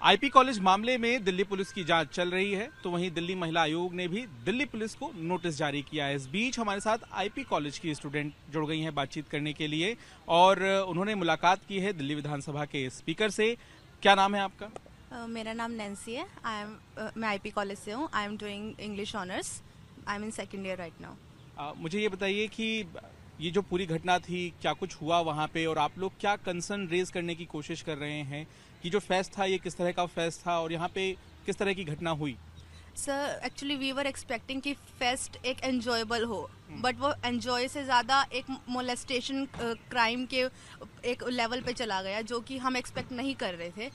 IP college मामले में Delhi police की जांच चल रही है, तो वहीं दिल्ली महिला आयोग ने भी दिल्ली पुलिस को नोटिस जारी किया है। इस बीच हमारे साथ आईपी कॉलेज की स्टूडेंट जुड़ गई हैं बातचीत करने के लिए और उन्होंने मुलाकात की है दिल्ली विधानसभा के स्पीकर से। क्या नाम है आपका? मेरा नाम नैन्सी है। मैं आईपी कॉलेज से हूँ। I am doing English honours. I am in second year right now. मुझे ये बताइए कि ये जो पूरी घटना थी, क्या कुछ हुआ वहाँ पे और आप लोग क्या कंसर्न रेज करने की कोशिश कर रहे हैं कि जो फेस्ट था ये किस तरह का फेस्ट था और यहाँ पे किस तरह की घटना हुई? Sir actually we were expecting कि फेस्ट एक एन्जॉयबल हो, बट वो एन्जॉय से ज़्यादा एक मोलेस्टेशन क्राइम के एक लेवल पे चला गया, जो कि हम एक्सपेक्ट नहीं कर रहे थे।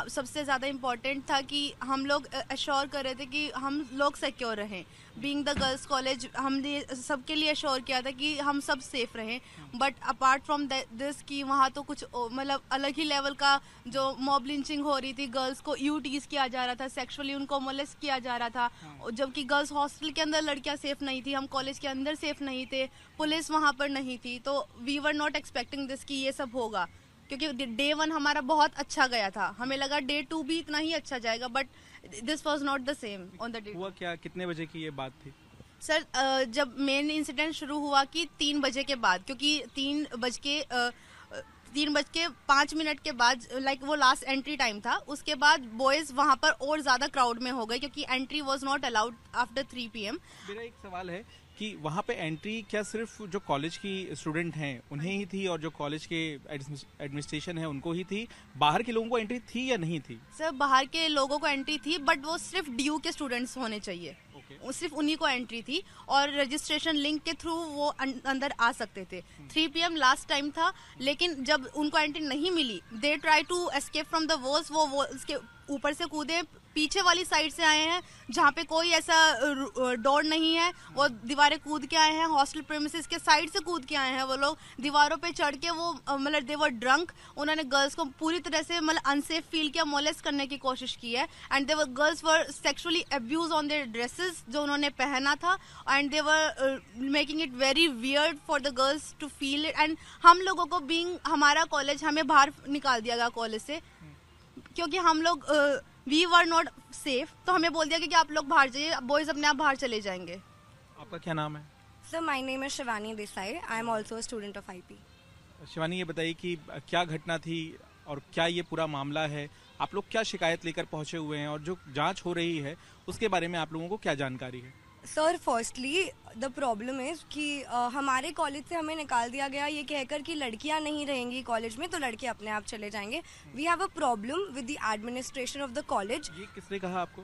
सबसे ज़्यादा इम्पॉर्टेंट था कि हम लोग अश्योर कर रहे थे कि हम लोग सिक्योर रहें। बीइंग द गर्ल्स कॉलेज हमने सबके लिए अश्योर किया था कि हम सब सेफ रहें, बट अपार्ट फ्रॉम दिस कि वहाँ तो कुछ मतलब अलग ही लेवल का जो मॉब लिंचिंग हो रही थी, गर्ल्स को यूटीज किया जा रहा था, सेक्सुअली उनको मोलेस्ट किया जा रहा था, जबकि गर्ल्स हॉस्टल के अंदर लड़कियां सेफ नहीं थी, हम कॉलेज के अंदर सेफ नहीं थे, पुलिस वहाँ पर नहीं थी। तो we were not expecting this कि ये सब होगा, क्योंकि डे 1 हमारा बहुत अच्छा गया था। हमें लगा डे 2 भी इतना ही अच्छा जाएगा, but this was not the same on the day. हुआ क्या, कितने बजे की ये बात थी? सर जब मेन इंसिडेंट शुरू हुआ कि 3 बजे के बाद, क्योंकि 3:05 के बाद लाइक वो लास्ट एंट्री टाइम था। उसके बाद बॉयज वहां पर और ज्यादा क्राउड में हो गए, क्योंकि entry was not allowed after 3 PM। मेरा एक सवाल है कि वहाँ पे एंट्री क्या सिर्फ जो कॉलेज की स्टूडेंट हैं उन्हें ही थी और जो कॉलेज के एडमिनिस्ट्रेशन है उनको ही थी? बाहर के लोगों को एंट्री थी या नहीं थी? सर बाहर के लोगों को एंट्री थी, बट वो सिर्फ DU के स्टूडेंट्स होने चाहिए। सिर्फ उन्हीं को एंट्री थी और रजिस्ट्रेशन लिंक के थ्रू वो अंदर आ सकते थे। 3 PM लास्ट टाइम था, लेकिन जब उनको एंट्री नहीं मिली, they try to escape from the walls. वो वॉल्स के ऊपर से कूदे, पीछे वाली साइड से आए हैं जहाँ पे कोई ऐसा डोर नहीं है, वो दीवारें कूद के आए हैं। हॉस्टल प्रेमिसेस के साइड से कूद के आए हैं वो लोग, दीवारों पे चढ़ के वो मतलब दे वर ड्रंक। उन्होंने गर्ल्स को पूरी तरह से मतलब अनसेफ फील किया, मोलेस्ट करने की कोशिश की है। And they were girls were sexually abuse on their dresses जो उन्होंने पहना था, and they were making it very weird for the girls to feel it. And हम लोगों को बीइंग हमारा कॉलेज, हमें बाहर निकाल दिया गया कॉलेज से, क्योंकि हम लोग वी वर नॉट सेफ। तो हमें बोल दिया कि आप लोग बाहर जाइए, बॉयज अपने आप बाहर चले जाएंगे। आपका क्या नाम है? Sir my name is Shivani Desai. I am also student of IP. Shivani, ये बताइए कि क्या घटना थी और क्या ये पूरा मामला है? आप लोग क्या शिकायत लेकर पहुंचे हुए हैं और जो जांच हो रही है उसके बारे में आप लोगों को क्या जानकारी है? Sir firstly the problem is कि हमारे कॉलेज से हमें निकाल दिया गया ये कहकर कि लड़कियां नहीं रहेंगी कॉलेज में, तो लड़के अपने आप चले जाएंगे। We have a problem with the administration of the college. ये किसने कहा आपको?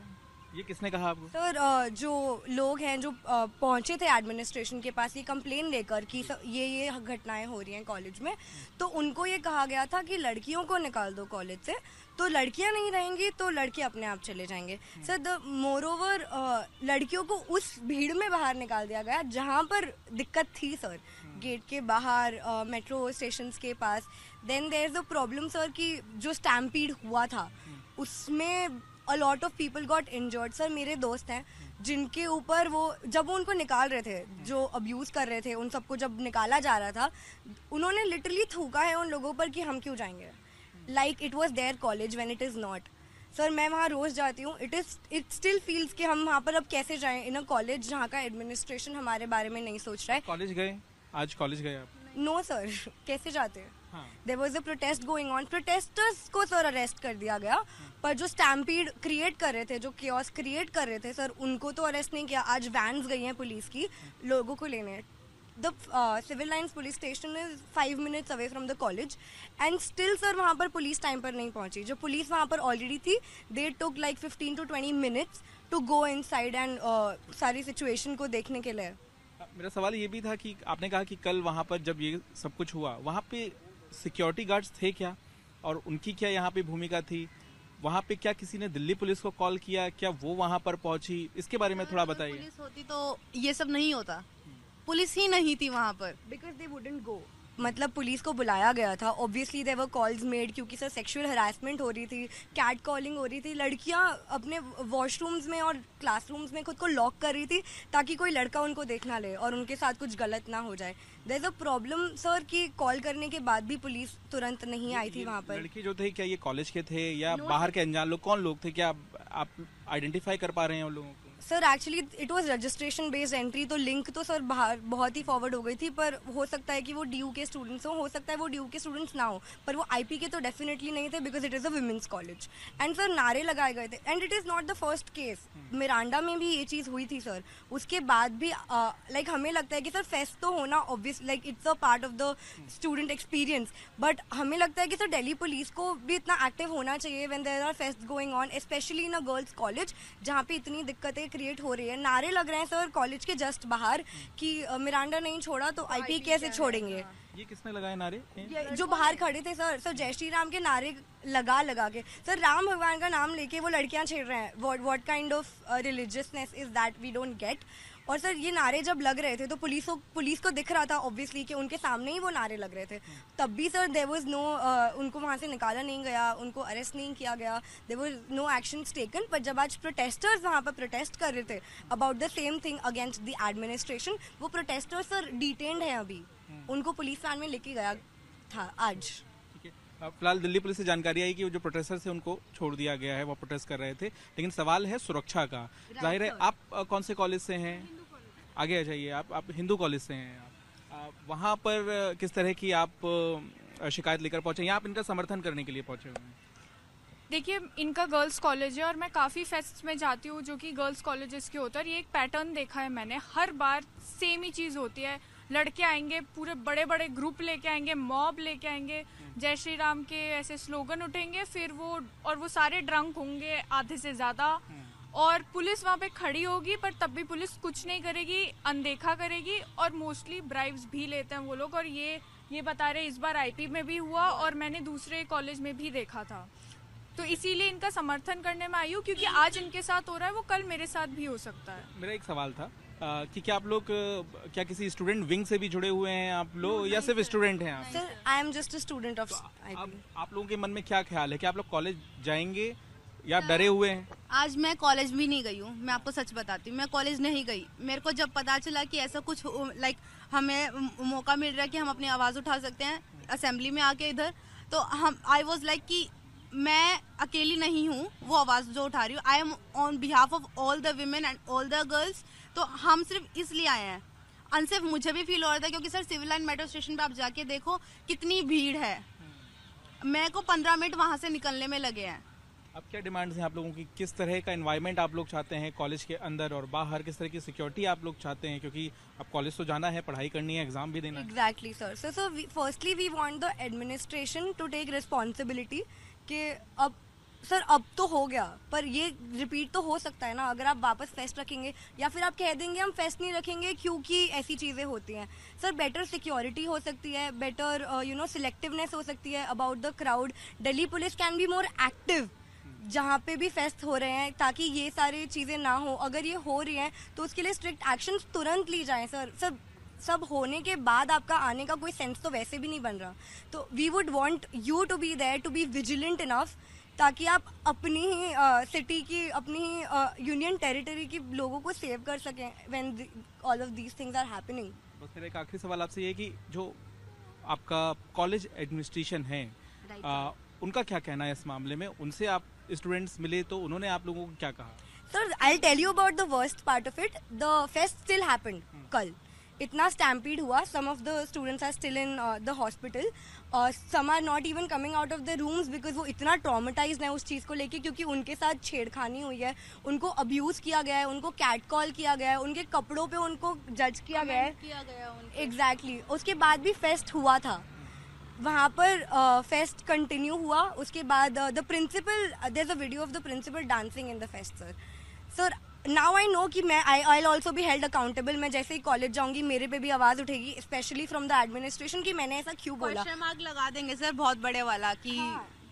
ये किसने कहा आपको? सर जो लोग हैं जो पहुंचे थे एडमिनिस्ट्रेशन के पास ये कंप्लेन लेकर कि ये घटनाएं हो रही हैं कॉलेज में, तो उनको ये कहा गया था कि लड़कियों को निकाल दो कॉलेज से, तो लड़कियां नहीं रहेंगी तो लड़के अपने आप चले जाएंगे। सर द मोरओवर लड़कियों को उस भीड़ में बाहर निकाल दिया गया जहां पर दिक्कत थी सर, गेट के बाहर, मेट्रो स्टेशन के पास। Then there is the problem sir कि जो स्टैम्पीड हुआ था उसमें a lot of people got injured। Sir मेरे दोस्त हैं जिनके ऊपर वो जब वो उनको निकाल रहे थे, जो अब्यूज कर रहे थे, उन सबको जब निकाला जा रहा था, उन्होंने लिटरली थूका है उन लोगों पर कि हम क्यों जाएंगे, like it was their college when it is not. Sir मैं वहाँ रोज जाती हूँ, इट स्टिल फील्स कि हम वहाँ पर अब कैसे जाएं इन अ कॉलेज जहाँ का एडमिनिस्ट्रेशन हमारे बारे में नहीं सोच रहा है। कॉलेज गए? आज कॉलेज गए आप? नो सर, कैसे जाते हैं? There was a protest going on, protesters को सर अरेस्ट कर दिया गया, पर जो स्टैम्पीड क्रिएट कर रहे थे, जो केओस क्रिएट कर रहे थे सर, उनको तो अरेस्ट नहीं किया। आज वैन्स गई हैं पुलिस की लोगों को लेने। The civil lines police station is 5 minutes away from the college, and still sir वहाँ पर पुलिस टाइम पर नहीं पहुंची। जो पुलिस वहाँ पर ऑलरेडी थी, they took like 15 to 20 minutes to go inside and सारी सिचुएशन को देखने के लिए। मेरा सवाल ये भी था कि आपने कहा कि कल वहाँ पर जब ये सब कुछ हुआ, वहाँ पे सिक्योरिटी गार्ड्स थे क्या और उनकी क्या यहाँ पे भूमिका थी? वहाँ पे क्या किसी ने दिल्ली पुलिस को कॉल किया? क्या वो वहाँ पर पहुंची? इसके बारे में थोड़ा बताइए। पुलिस होती तो ये सब नहीं होता, पुलिस ही नहीं थी वहाँ पर। Because they wouldn't go. मतलब पुलिस को बुलाया गया था। Obviously there were calls made क्योंकि सर सेक्सुअल हरासमेंट हो रही थी, कैट कॉलिंग हो रही थी, लड़कियां अपने वॉशरूम्स में और क्लासरूम्स में खुद को लॉक कर रही थी ताकि कोई लड़का उनको देख ना ले और उनके साथ कुछ गलत ना हो जाए। There is a problem sir कि कॉल करने के बाद भी पुलिस तुरंत नहीं आई थी वहाँ पर। लड़के जो थे क्या ये कॉलेज के थे या बाहर के अनजान लोग, कौन लोग थे, क्या आप आइडेंटिफाई कर पा रहे हैं उन लोगों को? Sir actually it was registration based entry, तो लिंक तो सर बाहर बहुत ही फॉरवर्ड हो गई थी, पर हो सकता है कि वो डीयू के स्टूडेंट्स हो सकता है वो डीयू के स्टूडेंट्स ना हो, पर वो आईपी के तो डेफिनेटली नहीं थे because it is a women's college. And sir नारे लगाए गए थे and it is not the first case. Miranda में भी ये चीज़ हुई थी सर, उसके बाद भी लाइक हमें लगता है कि सर फेस्ट तो होना obvious like it's a part of the student experience, but हमें लगता है कि सर दिल्ली पुलिस को भी इतना एक्टिव होना चाहिए when there are fest going on, especially in a girls college जहाँ पे इतनी दिक्कतें क्रिएट हो रही है। नारे लग रहे हैं सर कॉलेज के जस्ट बाहर कि मिरांडा नहीं छोड़ा तो आईपी कैसे छोड़ेंगे। ये किसने लगाए नारे? जो बाहर खड़े थे सर जय श्री राम के नारे लगा के सर राम भगवान का नाम लेके वो लड़कियां छेड़ रहे हैं। What kind of religiousness is that, we don't get. और सर ये नारे जब लग रहे थे तो पुलिस को दिख रहा था ऑब्वियसली कि उनके सामने ही वो नारे लग रहे थे, तब भी सर देयर वाज नो उनको वहाँ से निकाला नहीं गया, उनको अरेस्ट नहीं किया गया, there was no actions taken. पर जब आज प्रोटेस्टर्स वहाँ पर प्रोटेस्ट कर रहे थे about the same thing against the administration, वो प्रोटेस्टर्स सर डिटेन्ड हैं अभी, उनको पुलिस वैन में लेके गया था आज। फिलहाल दिल्ली पुलिस से जानकारी आई कि जो प्रोटेस्टर्स थे उनको छोड़ दिया गया है, वो प्रोटेस्ट कर रहे थे, लेकिन सवाल है सुरक्षा का। जाहिर है आप कौन से कॉलेज से हैं? आगे आ जाइए। आप हिंदू कॉलेज से हैं, वहाँ पर किस तरह की आप शिकायत लेकर पहुंचे या आप इनका समर्थन करने के लिए पहुंचे हुए हैं? देखिए, इनका गर्ल्स कॉलेज है और मैं काफ़ी फेस्ट में जाती हूँ जो कि गर्ल्स कॉलेजेस के होता है। ये एक पैटर्न देखा है मैंने, हर बार सेम ही चीज़ होती है। लड़के आएंगे, पूरे बड़े बड़े ग्रुप लेके आएंगे, मॉब लेके आएंगे, जय श्री राम के ऐसे स्लोगन उठेंगे, फिर वो सारे ड्रंक होंगे आधे से ज़्यादा, और पुलिस वहाँ पे खड़ी होगी पर तब भी पुलिस कुछ नहीं करेगी, अनदेखा करेगी, और मोस्टली ब्राइब्स भी लेते हैं वो लोग। और ये बता रहे इस बार आईपी में भी हुआ और मैंने दूसरे कॉलेज में भी देखा था, तो इसीलिए इनका समर्थन करने में आई हूँ क्योंकि आज इनके साथ हो रहा है वो कल मेरे साथ भी हो सकता है। मेरा एक सवाल था कि क्या आप लोग क्या किसी स्टूडेंट विंग से भी जुड़े हुए हैं आप लोग या सिर्फ स्टूडेंट हैं आप? Sir I am just a student of IP. आप लोगों के मन में क्या ख्याल है कि आप लोग कॉलेज जाएंगे या आप डरे हुए हैं? आज मैं कॉलेज भी नहीं गई हूँ, मैं आपको सच बताती हूँ, मैं कॉलेज नहीं गई। मेरे को जब पता चला कि ऐसा कुछ लाइक हमें मौका मिल रहा है कि हम अपनी आवाज़ उठा सकते हैं असेंबली में आके इधर, तो आई वॉज लाइक कि मैं अकेली नहीं हूँ वो आवाज़ जो उठा रही हूँ। I am on behalf of all the women and all the girls. तो हम सिर्फ इसलिए आए हैं। अनसेफ मुझे भी फील हो रहा था क्योंकि sir civil line metro station पे आप जाके देखो कितनी भीड़ है, मेरे को 15 मिनट वहाँ से निकलने में लगे हैं। अब क्या डिमांड्स हैं आप लोगों की? किस तरह का एनवायरनमेंट आप लोग चाहते हैं कॉलेज के अंदर और बाहर? किस तरह की सिक्योरिटी आप लोग चाहते हैं, क्योंकि अब कॉलेज तो जाना है, पढ़ाई करनी है, एग्जाम भी देना है। Exactly sir. So firstly we want the administration to take responsibility कि अब तो हो गया, पर ये रिपीट तो हो सकता है ना। अगर आप वापस फेस्ट रखेंगे या फिर आप कह देंगे हम फेस्ट नहीं रखेंगे क्योंकि ऐसी चीज़ें होती हैं, सर बेटर सिक्योरिटी हो सकती है, बेटर सिलेक्टिवनेस हो सकती है about the crowd. Delhi police can be more active जहाँ पे भी फेस्ट हो रहे हैं ताकि ये सारी चीज़ें ना हो। अगर ये हो रही हैं तो उसके लिए स्ट्रिक्ट एक्शन तुरंत ली जाएं सर। सब होने के बाद आपका आने का कोई सेंस तो वैसे भी नहीं बन रहा। तो we would want you to be there, to be vigilant enough, ताकि आप अपनी ही सिटी की, अपनी ही यूनियन टेरिटरी की लोगों को सेव कर सकें when all of these things are happening. बस मेरा एक आखिरी सवाल आपसे ये कि जो आपका कॉलेज एडमिनिस्ट्रेशन है उनका क्या कहना है इस मामले में? उनसे आप स्टूडेंट्स मिले तो उन्होंने आप लोगों को क्या कहा? Sir I tell you about the worst part of it. The fest still happened कल। इतना स्टैम्पीड हुआ, some of the students are still in the hospital, some are not even coming out of the rooms because वो इतना traumatised है उस चीज़ को लेके क्योंकि उनके साथ छेड़खानी हुई है, उनको अब्यूज़ किया गया है, उनको कैट कॉल किया गया है, उनके कपड़ों पे उनको जज किया गया है। एग्जैक्टली। उसके बाद भी फेस्ट हुआ था वहाँ पर, फेस्ट कंटिन्यू हुआ। उसके बाद the principal, there is a video of the principal dancing in the fest sir. Now I know कि मैं I also be held accountable. मैं जैसे ही कॉलेज जाऊंगी मेरे पे भी आवाज़ उठेगी, स्पेशली फ्रॉम द एडमिनिस्ट्रेशन कि मैंने ऐसा क्यों बोला। क्वेश्चन मार्क लगा देंगे सर बहुत बड़े वाला कि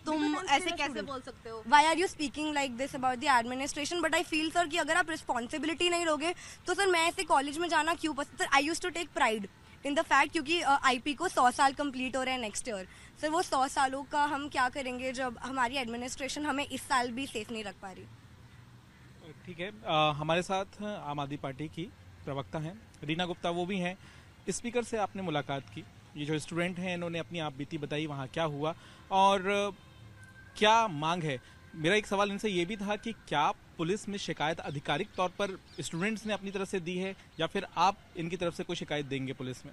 तुम ऐसे कैसे बोल सकते हो, why are you speaking like this about the administration. But I feel sir कि अगर आप रिस्पॉन्सिबिलिटी नहीं लोगे तो सर मैं ऐसे कॉलेज में जाना क्यों पसंद। Sir I use to take pride in the fact, क्योंकि आईपी को 100 साल कंप्लीट हो रहे हैं नेक्स्ट ईयर। सर वो 100 सालों का हम क्या करेंगे जब हमारी एडमिनिस्ट्रेशन हमें इस साल भी सेफ नहीं रख पा रही। ठीक है, हमारे साथ आम आदमी पार्टी की प्रवक्ता हैं रीना गुप्ता, वो भी हैं। स्पीकर से आपने मुलाकात की, ये जो स्टूडेंट हैं इन्होंने अपनी आप बीती बताई, वहाँ क्या हुआ और क्या मांग है। मेरा एक सवाल इनसे ये भी था कि क्या पुलिस में शिकायत आधिकारिक तौर पर स्टूडेंट्स ने अपनी तरफ से दी है या फिर आप इनकी तरफ से कोई शिकायत देंगे पुलिस में?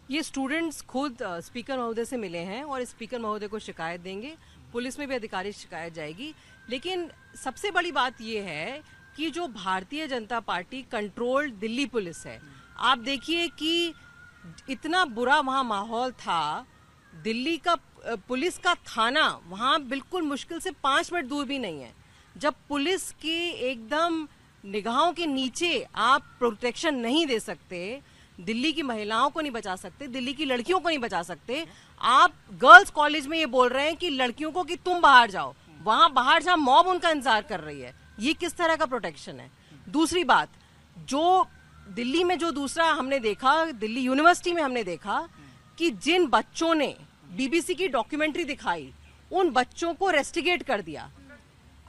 ये स्टूडेंट्स खुद स्पीकर महोदय से मिले हैं और स्पीकर महोदय को शिकायत देंगे, पुलिस में भी आधिकारिक शिकायत जाएगी। लेकिन सबसे बड़ी बात ये है कि जो Bharatiya Janata party controlled Delhi police है, आप देखिए कि इतना बुरा वहाँ माहौल था, दिल्ली का पुलिस का थाना वहाँ बिल्कुल मुश्किल से 5 मिनट दूर भी नहीं है। जब पुलिस की एकदम निगाहों के नीचे आप प्रोटेक्शन नहीं दे सकते, दिल्ली की महिलाओं को नहीं बचा सकते, दिल्ली की लड़कियों को नहीं बचा सकते, आप गर्ल्स कॉलेज में ये बोल रहे हैं कि लड़कियों को कि तुम बाहर जाओ, वहां बाहर जहां मॉब उनका इंतजार कर रही है, ये किस तरह का प्रोटेक्शन है? दूसरी बात, जो दिल्ली में जो दूसरा हमने देखा, दिल्ली यूनिवर्सिटी में हमने देखा कि जिन बच्चों ने बीबीसी की डॉक्यूमेंट्री दिखाई, उन बच्चों को रेस्टिगेट कर दिया।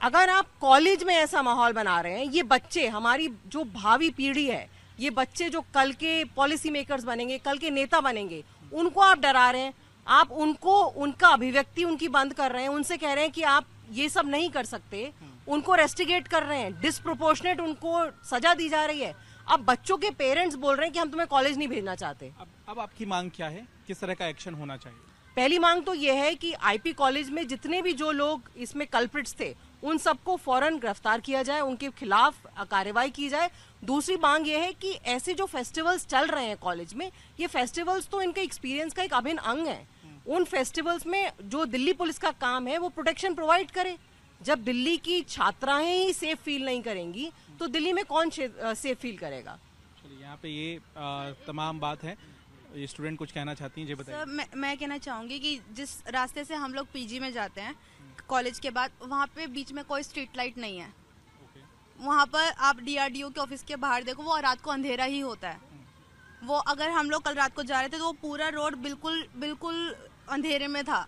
अगर आप कॉलेज में ऐसा माहौल बना रहे हैं, ये बच्चे हमारी जो भावी पीढ़ी है, ये बच्चे जो कल के पॉलिसी मेकर्स बनेंगे, कल के नेता बनेंगे, उनको आप डरा रहे हैं, आप उनको उनका अभिव्यक्ति उनकी बंद कर रहे हैं, उनसे कह रहे हैं कि आप ये सब नहीं कर सकते, उनको रेस्टिगेट कर रहे हैं, डिसप्रोपोर्शनेट उनको सजा दी जा रही है। अब बच्चों के पेरेंट्स बोल रहे हैं कि हम तुम्हें कॉलेज नहीं भेजना चाहते। अब आपकी मांग क्या है, किस तरह का एक्शन होना चाहिए? पहली मांग तो ये है कि आईपी कॉलेज में जितने भी जो लोग इसमें कल्प्रिट्स थे, उन सबको फौरन गिरफ्तार किया जाए, उनके खिलाफ कार्रवाई की जाए। दूसरी मांग ये है कि ऐसे जो फेस्टिवल्स चल रहे हैं कॉलेज में, ये फेस्टिवल्स तो इनके एक्सपीरियंस का एक अभिन्न अंग है। उन फेस्टिवल्स में जो दिल्ली पुलिस का काम है वो प्रोटेक्शन प्रोवाइड करे। जब दिल्ली की छात्राएं ही सेफ फील नहीं करेंगी तो दिल्ली में कौन सेफ फील करेगा? चलिए, यहाँ पे ये तमाम बात है। ये स्टूडेंट कुछ कहना चाहती हैं, जी बताइए। सर मैं कहना चाहूँगी कि जिस रास्ते से हम लोग पीजी में जाते हैं कॉलेज के बाद, वहाँ पे बीच में कोई स्ट्रीट लाइट नहीं है। वहाँ पर आप डीआरडीओ के ऑफिस के बाहर देखो, वो रात को अंधेरा ही होता है। वो अगर हम लोग कल रात को जा रहे थे तो वो पूरा रोड बिल्कुल अंधेरे में था।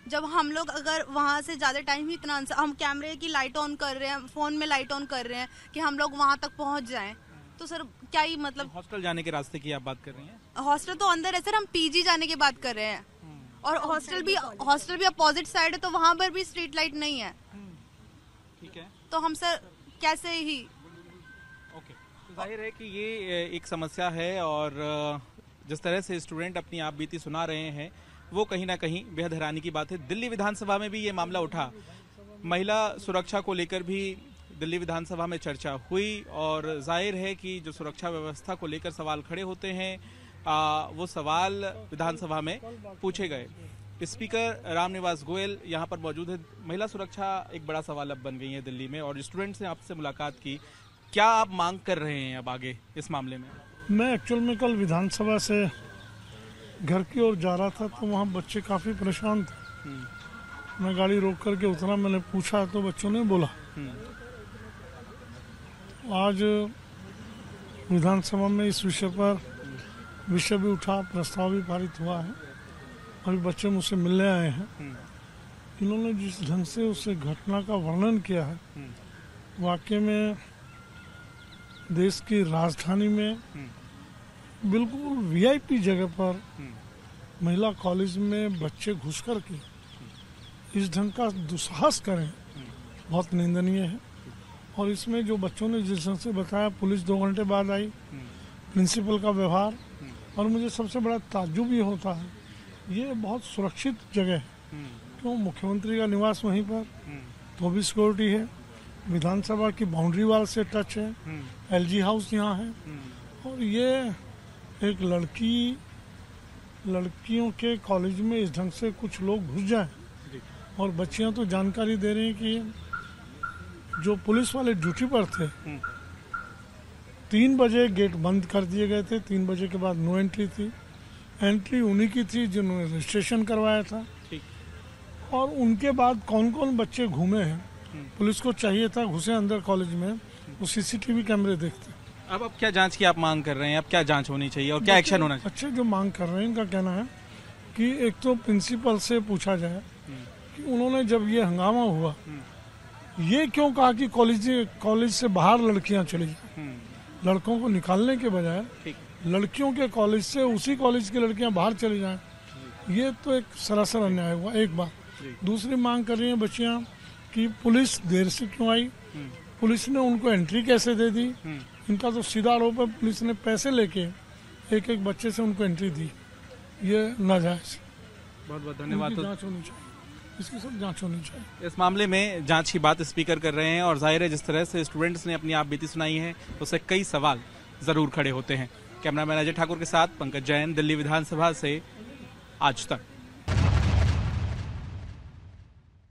जब हम लोग अगर वहाँ से ज़्यादा टाइम ही इतना, हम कैमरे की लाइट ऑन कर रहे हैं, फ़ोन में लाइट ऑन कर रहे हैं कि हम लोग वहाँ तक पहुँच जाएं, तो सर क्या ही मतलब। हॉस्टल जाने के रास्ते की आप बात कर रही हैं? हॉस्टल तो अंदर है सर, हम पीजी जाने की बात कर रहे हैं। और हॉस्टल भी अपोजिट साइड है, तो वहाँ पर भी स्ट्रीट लाइट नहीं है। ठीक है, तो हम सर कैसे ही। ओके, तो जाहिर है कि ये एक समस्या है और जिस तरह से स्टूडेंट अपनी आप बीती सुना रहे हैं वो कहीं ना कहीं बेहद हैरानी की बात है। दिल्ली विधानसभा में भी ये मामला उठा, महिला सुरक्षा को लेकर भी दिल्ली विधानसभा में चर्चा हुई और जाहिर है कि जो सुरक्षा व्यवस्था को लेकर सवाल खड़े होते हैं वो सवाल विधानसभा में पूछे गए। स्पीकर रामनिवास गोयल यहाँ पर मौजूद है। महिला सुरक्षा एक बड़ा सवाल अब बन गई है दिल्ली में और स्टूडेंट्स ने आपसे मुलाकात की, क्या आप मांग कर रहे हैं अब आगे इस मामले में? मैं एक्चुअल में कल विधानसभा से घर की ओर जा रहा था तो वहाँ बच्चे काफ़ी परेशान थे। मैं गाड़ी रोक करके उतरा, मैंने पूछा तो बच्चों ने बोला। आज विधानसभा में इस विषय भी उठा, प्रस्ताव भी पारित हुआ है। अभी बच्चे मुझसे मिलने आए हैं। इन्होंने जिस ढंग से उस घटना का वर्णन किया है, वाकई में देश की राजधानी में बिल्कुल वीआईपी जगह पर महिला कॉलेज में बच्चे घुस कर के इस ढंग का दुस्साहस करें, बहुत निंदनीय है। और इसमें जो बच्चों ने जिस ढंग से बताया, पुलिस 2 घंटे बाद आई, प्रिंसिपल का व्यवहार, और मुझे सबसे बड़ा ताज्जुब ये होता है, ये बहुत सुरक्षित जगह है। क्यों, मुख्यमंत्री का निवास वहीं पर, तो भी सिक्योरिटी है, विधानसभा की बाउंड्री वाल से टच है, एलजी हाउस यहाँ है, और ये एक लड़कियों के कॉलेज में इस ढंग से कुछ लोग घुस जाएं। और बच्चियां तो जानकारी दे रही हैं कि जो पुलिस वाले ड्यूटी पर थे, 3 बजे गेट बंद कर दिए गए थे, 3 बजे के बाद नो एंट्री थी। एंट्री उन्हीं की थी जिन्होंने रजिस्ट्रेशन करवाया था। और उनके बाद कौन कौन बच्चे घूमे हैं, पुलिस को चाहिए था घुसे अंदर कॉलेज में, वो सीसीटीवी कैमरे देखते। अब क्या जांच की आप मांग कर रहे हैं? अब क्या जांच होनी चाहिए और क्या एक्शन होना चाहिए? अच्छे जो मांग कर रहे हैं इनका कहना है कि एक तो प्रिंसिपल से पूछा जाए कि उन्होंने जब ये हंगामा हुआ ये क्यों कहा कि कॉलेज से बाहर लड़कियां चली जाए, लड़कों को निकालने के बजाय लड़कियों के कॉलेज से उसी कॉलेज की लड़कियां बाहर चली जाएं, ये तो एक सरासर अन्याय हुआ। एक बात। दूसरी मांग कर रही हैं बच्चियां कि पुलिस देर से क्यों आई, पुलिस ने उनको एंट्री कैसे दे दी। इनका तो सीधा आरोप है पुलिस ने पैसे लेके एक एक बच्चे से उनको एंट्री दी, ये नाजायज। बहुत बहुत धन्यवाद। जांच होनी चाहिए, इसकी सब जांच होनी चाहिए। इस मामले में जांच की बात स्पीकर कर रहे हैं और जाहिर है जिस तरह से स्टूडेंट्स ने अपनी आप बीती सुनाई है उससे कई सवाल जरूर खड़े होते हैं। कैमरामैन अजय ठाकुर के साथ पंकज जैन, दिल्ली विधानसभा से आज तक।